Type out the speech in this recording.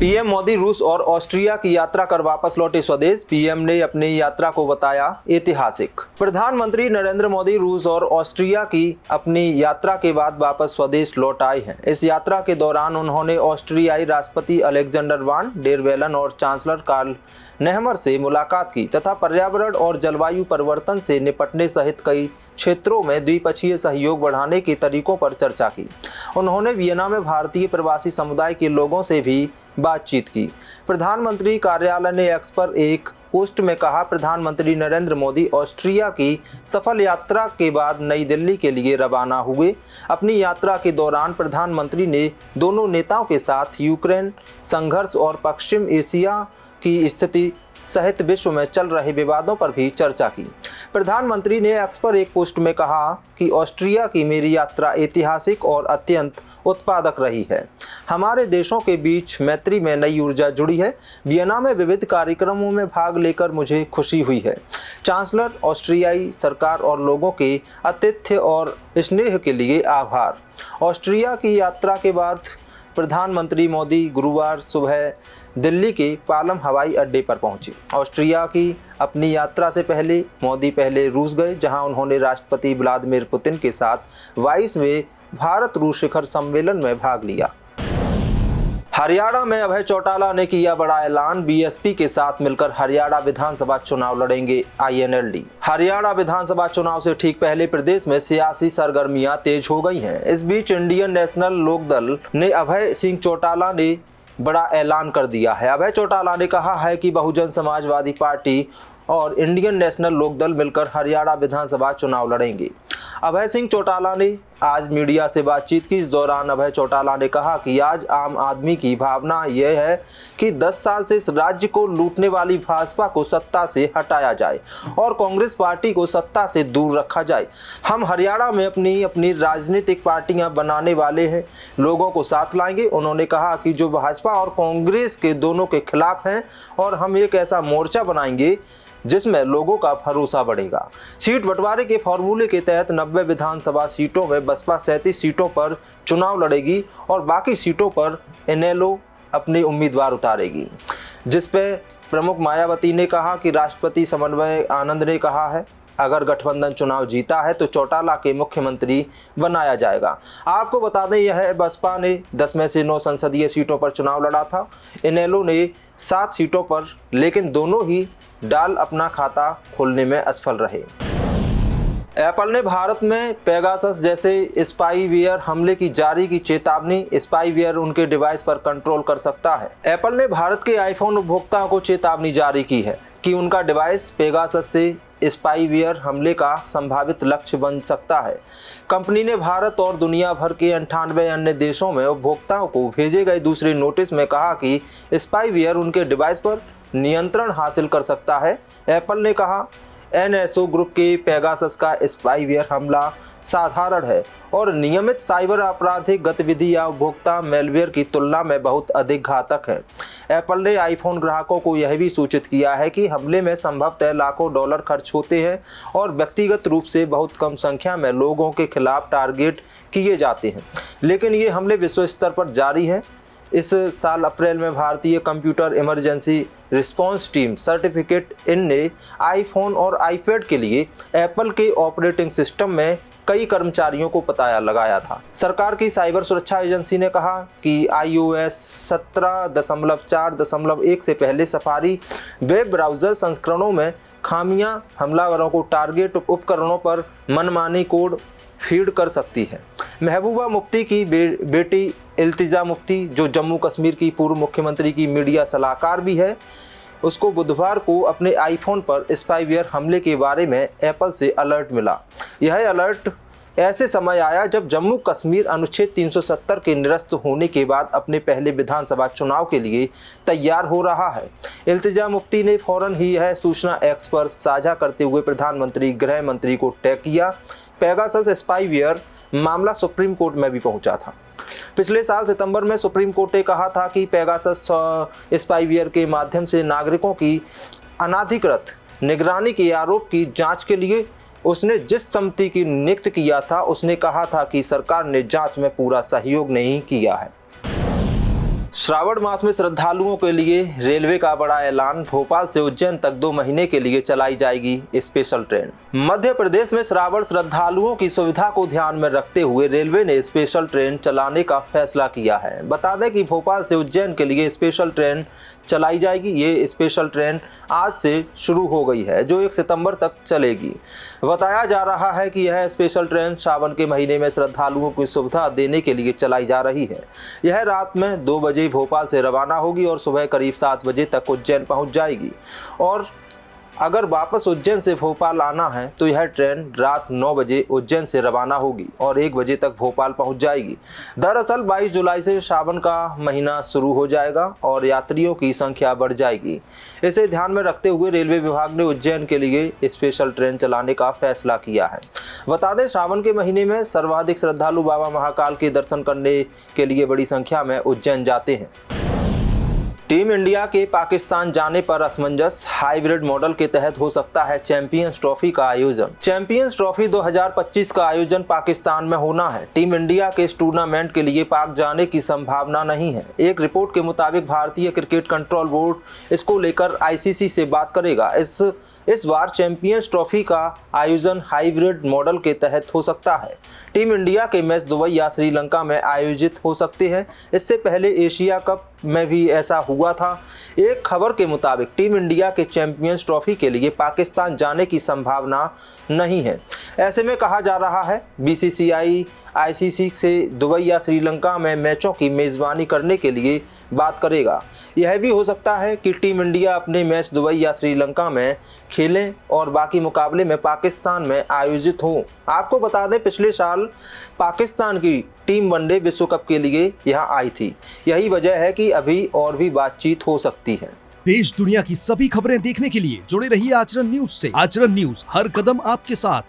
PM Modi रूस और Austria की यात्रा कर वापस लौटे स्वदेश। पीएम ने अपनी यात्रा को बताया ऐतिहासिक। प्रधानमंत्री नरेंद्र मोदी रूस और ऑस्ट्रिया की अपनी यात्रा के बाद वापस स्वदेश लौट आए हैं। इस यात्रा के दौरान उन्होंने ऑस्ट्रियाई राष्ट्रपति अलेक्जेंडर वान डेर बेलन और चांसलर कार्ल नेहमर से मुलाकात की तथा पर्यावरण और जलवायु परिवर्तन से निपटने सहित कई क्षेत्रों में द्विपक्षीय सहयोग बढ़ाने के तरीकों पर चर्चा की। उन्होंने वियना में भारतीय प्रवासी समुदाय के लोगों से भी बातचीत की। प्रधानमंत्री कार्यालय ने एक्स पर एक पोस्ट में कहा, प्रधानमंत्री नरेंद्र मोदी ऑस्ट्रिया की सफल यात्रा के बाद नई दिल्ली के लिए रवाना हुए। अपनी यात्रा के दौरान प्रधानमंत्री ने दोनों नेताओं के साथ यूक्रेन संघर्ष और पश्चिम एशिया की स्थिति सहित विश्व में चल रहे विवादों पर भी चर्चा की। प्रधानमंत्री ने एक्स पर एक पोस्ट में कहा कि ऑस्ट्रिया की मेरी यात्रा ऐतिहासिक और अत्यंत उत्पादक रही है। हमारे देशों के बीच मैत्री में नई ऊर्जा जुड़ी है। वियना में विविध कार्यक्रमों में भाग लेकर मुझे खुशी हुई है। चांसलर, ऑस्ट्रियाई सरकार और लोगों के आतिथ्य और स्नेह के लिए आभार। ऑस्ट्रिया की यात्रा के बाद प्रधानमंत्री मोदी गुरुवार सुबह दिल्ली के पालम हवाई अड्डे पर पहुंचे। ऑस्ट्रिया की अपनी यात्रा से पहले मोदी पहले रूस गए, जहां उन्होंने राष्ट्रपति व्लादिमीर पुतिन के साथ 22वें भारत रूस शिखर सम्मेलन में भाग लिया। हरियाणा में अभय चौटाला ने किया बड़ा ऐलान, बीएसपी के साथ मिलकर हरियाणा विधानसभा चुनाव लड़ेंगे INLD। हरियाणा विधानसभा चुनाव से ठीक पहले प्रदेश में सियासी सरगर्मियां तेज हो गई हैं। इस बीच इंडियन नेशनल लोकदल ने अभय सिंह चौटाला ने बड़ा ऐलान कर दिया है। अभय चौटाला ने कहा है कि बहुजन समाजवादी पार्टी और इंडियन नेशनल लोकदल मिलकर हरियाणा विधानसभा चुनाव लड़ेंगे। अभय सिंह चौटाला ने आज मीडिया से बातचीत की। इस दौरान अभय चौटाला ने कहा कि आज आम आदमी की भावना यह है कि 10 साल से इस राज्य को लूटने वाली भाजपा को सत्ता से हटाया जाए और कांग्रेस पार्टी को सत्ता से दूर रखा जाए। हम हरियाणा में अपनी अपनी राजनीतिक पार्टियां बनाने वाले हैं, लोगों को साथ लाएंगे। उन्होंने कहा कि जो भाजपा और कांग्रेस के दोनों के खिलाफ हैं और हम एक ऐसा मोर्चा बनाएंगे जिसमें लोगों का भरोसा बढ़ेगा। सीट बंटवारे के फॉर्मूले के तहत 90 विधानसभा सीटों में बसपा 37 सीटों पर चुनाव लड़ेगी और बाकी सीटों पर इनेलो अपने उम्मीदवार उतारेगी, जिस पर प्रमुख मायावती ने कहा कि राष्ट्रपति समन्वय आनंद ने कहा है अगर गठबंधन चुनाव जीता है तो चौटाला के मुख्यमंत्री बनाया जाएगा। आपको बता दें, यह बसपा ने 10 में से 9 संसदीय सीटों पर चुनाव लड़ा था। इनेलो ने 7 सीटों पर, लेकिन दोनों ही डाल अपना खाता खोलने में असफल रहे। एप्पल ने भारत में पेगासस जैसे स्पाईवेयर हमले की जारी की चेतावनी। स्पाईवेयर उनके डिवाइस पर कंट्रोल कर सकता है। एप्पल ने भारत के आईफोन उपभोक्ताओं को चेतावनी जारी की है कि उनका डिवाइस पेगासस से स्पाईवेयर हमले का संभावित लक्ष्य बन सकता है। कंपनी ने भारत और दुनिया भर के 98 अन्य देशों में उपभोक्ताओं को भेजे गए दूसरे नोटिस में कहा कि स्पाईवेयर उनके डिवाइस पर नियंत्रण हासिल कर सकता है। एप्पल ने कहा NSO ग्रुप के पेगासस का स्पाईवेयर हमला साधारण है और नियमित साइबर आपराधिक गतिविधि या उपभोक्ता मेलवेयर की तुलना में बहुत अधिक घातक है। एप्पल ने आईफोन ग्राहकों को यह भी सूचित किया है कि हमले में संभवतः लाखों डॉलर खर्च होते हैं और व्यक्तिगत रूप से बहुत कम संख्या में लोगों के खिलाफ टारगेट किए जाते हैं, लेकिन ये हमले विश्व स्तर पर जारी हैं। इस साल अप्रैल में भारतीय computer emergency response team certificate in ने आईफोन और आईपैड के लिए एप्पल के ऑपरेटिंग सिस्टम में कई कर्मचारियों को पता लगाया था। सरकार की साइबर सुरक्षा एजेंसी ने कहा कि iOS 17.4.1 से पहले सफारी वेब ब्राउज़र संस्करणों में खामियां हमलावरों को टारगेट उपकरणों पर मनमानी कोड फीड कर सकती है। महबूबा मुफ्ती की बेटी इल्तिजा मुफ्ती, जो जम्मू कश्मीर की पूर्व मुख्यमंत्री की मीडिया सलाहकार भी है, उसको बुधवार को अपने आईफोन पर स्पाईवेयर हमले के बारे में एप्पल से अलर्ट मिला। यह अलर्ट ऐसे समय आया जब जम्मू कश्मीर अनुच्छेद 370 के निरस्त होने के बाद अपने पहले विधानसभा चुनाव के लिए तैयार हो रहा है। इल्तिजा मुफ्ती ने फौरन ही यह सूचना एक्स पर साझा करते हुए प्रधानमंत्री गृह मंत्री को टैग किया। पेगासस स्पाईवेयर मामला सुप्रीम कोर्ट में भी पहुंचा था। पिछले साल सितंबर में सुप्रीम कोर्ट ने कहा था कि पेगासस स्पाईवेयर के माध्यम से नागरिकों की अनाधिकृत निगरानी के आरोप की जांच के लिए उसने जिस समिति की नियुक्त किया था, उसने कहा था कि सरकार ने जांच में पूरा सहयोग नहीं किया है। श्रावण मास में श्रद्धालुओं के लिए रेलवे का बड़ा ऐलान। भोपाल से उज्जैन तक 2 महीने के लिए चलाई जाएगी स्पेशल ट्रेन। मध्य प्रदेश में श्रावण श्रद्धालुओं की सुविधा को ध्यान में रखते हुए रेलवे ने स्पेशल ट्रेन चलाने का फैसला किया है। बता दें कि भोपाल से उज्जैन के लिए स्पेशल ट्रेन चलाई जाएगी। ये स्पेशल ट्रेन आज से शुरू हो गई है, जो 1 सितंबर तक चलेगी। बताया जा रहा है कि यह स्पेशल ट्रेन सावन के महीने में श्रद्धालुओं को सुविधा देने के लिए चलाई जा रही है। यह रात में 2 बजे भोपाल से रवाना होगी और सुबह करीब 7 बजे तक उज्जैन पहुंच जाएगी। और अगर वापस उज्जैन से भोपाल आना है तो यह ट्रेन रात 9 बजे उज्जैन से रवाना होगी और 1 बजे तक भोपाल पहुंच जाएगी। दरअसल 22 जुलाई से सावन का महीना शुरू हो जाएगा और यात्रियों की संख्या बढ़ जाएगी। इसे ध्यान में रखते हुए रेलवे विभाग ने उज्जैन के लिए स्पेशल ट्रेन चलाने का फैसला किया है। बता दें, सावन के महीने में सर्वाधिक श्रद्धालु बाबा महाकाल के दर्शन करने के लिए बड़ी संख्या में उज्जैन जाते हैं। टीम इंडिया के पाकिस्तान जाने पर असमंजस। हाइब्रिड मॉडल के तहत हो सकता है चैंपियंस ट्रॉफी का आयोजन। चैंपियंस ट्रॉफी 2025 का आयोजन पाकिस्तान में होना है। टीम इंडिया के इस टूर्नामेंट के लिए पाक जाने की संभावना नहीं है। एक रिपोर्ट के मुताबिक भारतीय क्रिकेट कंट्रोल बोर्ड इसको लेकर आईसीसी से बात करेगा। इस बार चैंपियंस ट्रॉफी का आयोजन हाइब्रिड मॉडल के तहत हो सकता है। टीम इंडिया के मैच दुबई या श्रीलंका में आयोजित हो सकते हैं। इससे पहले एशिया कप में भी ऐसा हुआ था। एक खबर के मुताबिक टीम इंडिया के चैंपियंस ट्रॉफी के लिए पाकिस्तान जाने की संभावना नहीं है। ऐसे में कहा जा रहा है बीसीसीआई आईसीसी से दुबई या श्रीलंका में मैचों की मेज़बानी करने के लिए बात करेगा। यह भी हो सकता है कि टीम इंडिया अपने मैच दुबई या श्रीलंका में खेलें और बाकी मुकाबले में पाकिस्तान में आयोजित हों। आपको बता दें, पिछले साल पाकिस्तान की टीम वनडे विश्व कप के लिए यहाँ आई थी। यही वजह है कि अभी और भी बातचीत हो सकती है। देश दुनिया की सभी खबरें देखने के लिए जुड़े रहिए आचरण न्यूज से। आचरण न्यूज, हर कदम आपके साथ।